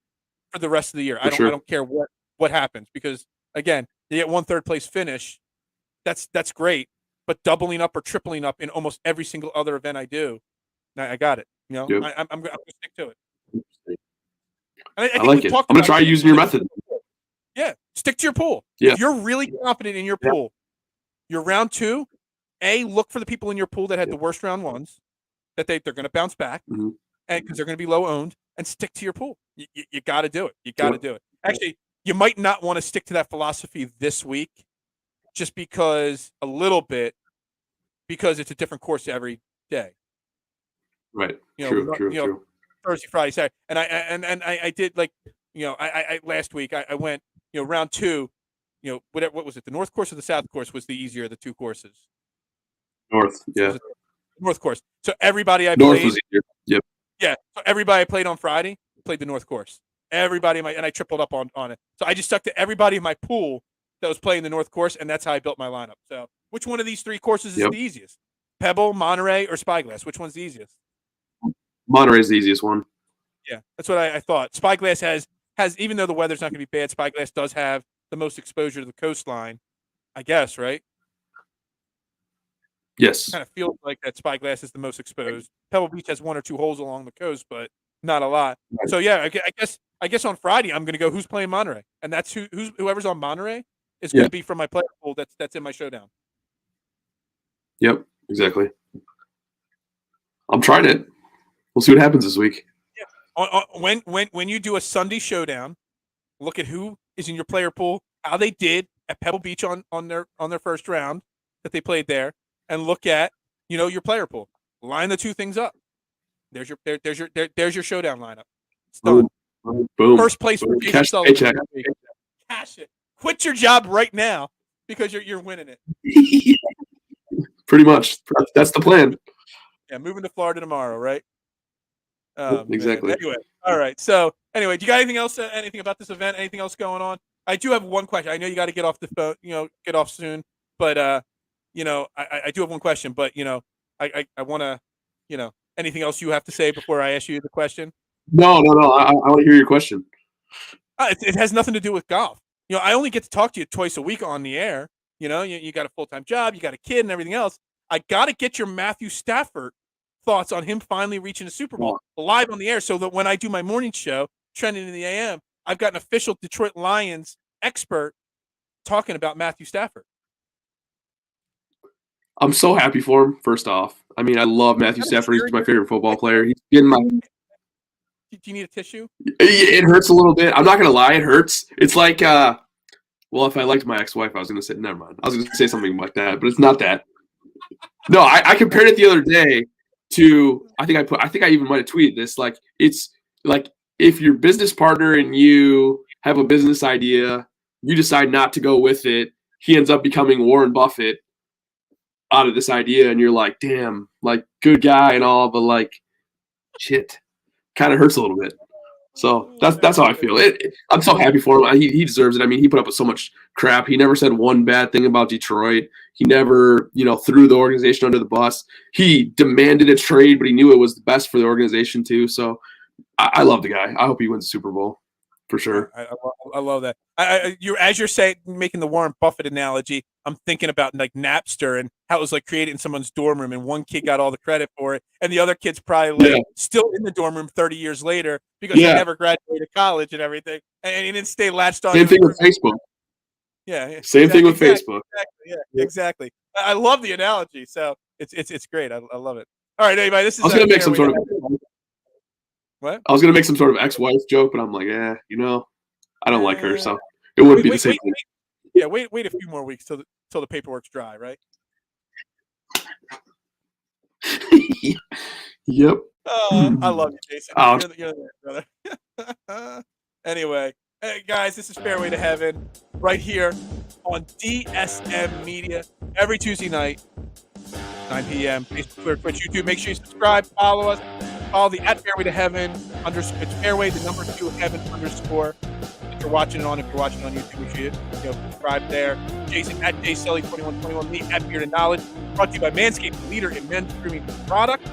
for the rest of the year. I don't care what happens because again, you get 1 third place finish. That's great, but doubling up or tripling up in almost every single other event I do, I got it. I'm gonna stick to it. I like it. I'm gonna try using your method. Yeah, stick to your pool. Yeah. If you're really confident in your pool, your round 2, look for the people in your pool that had the worst round 1s, that they're going to bounce back, and because they're going to be low owned, and stick to your pool. You got to do it. You got to do it. Actually, you might not want to stick to that philosophy this week, just because it's a different course every day. Right. True. Thursday, Friday, Saturday, and I did like I last week I went round 2, what was it, the North course or the South course was the easier of the 2 courses? North, yeah. North course. So everybody I North played, was easier. Yep. Yeah. So everybody I played on Friday played the North course. Everybody and I tripled up on it. So I just stuck to everybody in my pool that was playing the North course, and that's how I built my lineup. So which one of these 3 courses is the easiest? Pebble, Monterey, or Spyglass? Which one's the easiest? Monterey's the easiest one. Yeah, that's what I thought. Spyglass has even though the weather's not going to be bad, Spyglass does have the most exposure to the coastline, I guess, right? Yes. Kind of feels like that Spyglass is the most exposed. Pebble Beach has 1 or 2 holes along the coast, but not a lot. Right. So yeah, I guess on Friday I'm going to go who's playing Monterey, and that's whoever's on Monterey is going to be from my player pool that's in my showdown. Yep, exactly. I'm trying it. We'll see what happens this week. Yeah. When you do a Sunday showdown, look at who is in your player pool, how they did at Pebble Beach on their first round that they played there, and look at your player pool. Line the 2 things up. There's your showdown lineup. It's done. Boom. First place for Cash paycheck. Cash it. Quit your job right now because you're winning it. Pretty much. That's the plan. Yeah, moving to Florida tomorrow, right? Exactly. Anyway, all right. So anyway, do you got anything else? Anything about this event? Anything else going on? I do have one question. I know you got to get off the phone. Get off soon. But I do have one question. But I want to, anything else you have to say before I ask you the question? No. I want to hear your question. It has nothing to do with golf. I only get to talk to you twice a week on the air. You got a full-time job, you got a kid and everything else. I got to get your Matthew Stafford thoughts on him finally reaching a Super Bowl live on the air, so that when I do my morning show, Trending in the AM, I've got an official Detroit Lions expert talking about Matthew Stafford. I'm so happy for him, first off. I mean, I love Matthew Stafford. He's my favorite football player. He's getting my. Do you need a tissue? It hurts a little bit. I'm not going to lie. It hurts. It's like, well, if I liked my ex-wife, I was going to say, never mind. I was going to say something like that, but it's not that. No, I compared it the other day to, I think I even might have tweeted this. Like, it's like if your business partner and you have a business idea, you decide not to go with it, he ends up becoming Warren Buffett out of this idea, and you're like, damn, like, good guy and all, but like, shit. Kind of hurts a little bit. So that's how I feel. I'm so happy for him. He deserves it. I mean, he put up with so much crap. He never said one bad thing about Detroit. He never, threw the organization under the bus. He demanded a trade, but he knew it was the best for the organization too. So I love the guy. I hope he wins the Super Bowl for sure. I love that. As you're saying, making the Warren Buffett analogy, I'm thinking about like Napster and how it was like created in someone's dorm room, and one kid got all the credit for it, and the other kid's probably still in the dorm room 30 years later because he never graduated college and everything, and he didn't stay latched on. Same thing with Facebook. Yeah. Same thing with Facebook. Exactly. I love the analogy. So it's great. I love it. All right, anybody. This is. I was gonna make some sort of. What? I was gonna make some sort of ex-wife joke, but I'm like, I don't like her, so it wouldn't be the same thing. Yeah, wait a few more weeks till the paperwork's dry, right? Yep. I love you, Jason. You're there, brother. Anyway, hey guys, this is Fairway to Heaven right here on DSM Media every Tuesday night, 9 p.m. Facebook, Twitter, Twitch, YouTube. Make sure you subscribe, follow us. Follow the @Fairway to Heaven _ it's Fairway, the number 2 Heaven _ If you're watching it on YouTube, make sure you subscribe there. Jason @JSelly2121, me @Beard and Knowledge. Brought to you by Manscaped, the leader in men's grooming product,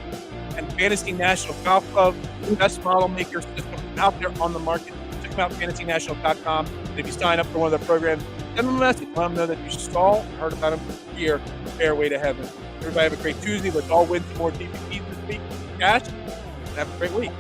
and Fantasy National Golf Club, the best model maker system out there on the market. Check them out, fantasynational.com. And if you sign up for one of their programs, send them a message. Let them know that you saw and heard about them here, Fairway to Heaven. Everybody have a great Tuesday. Let's all win some more DVPs this week. Cash. Have a great week.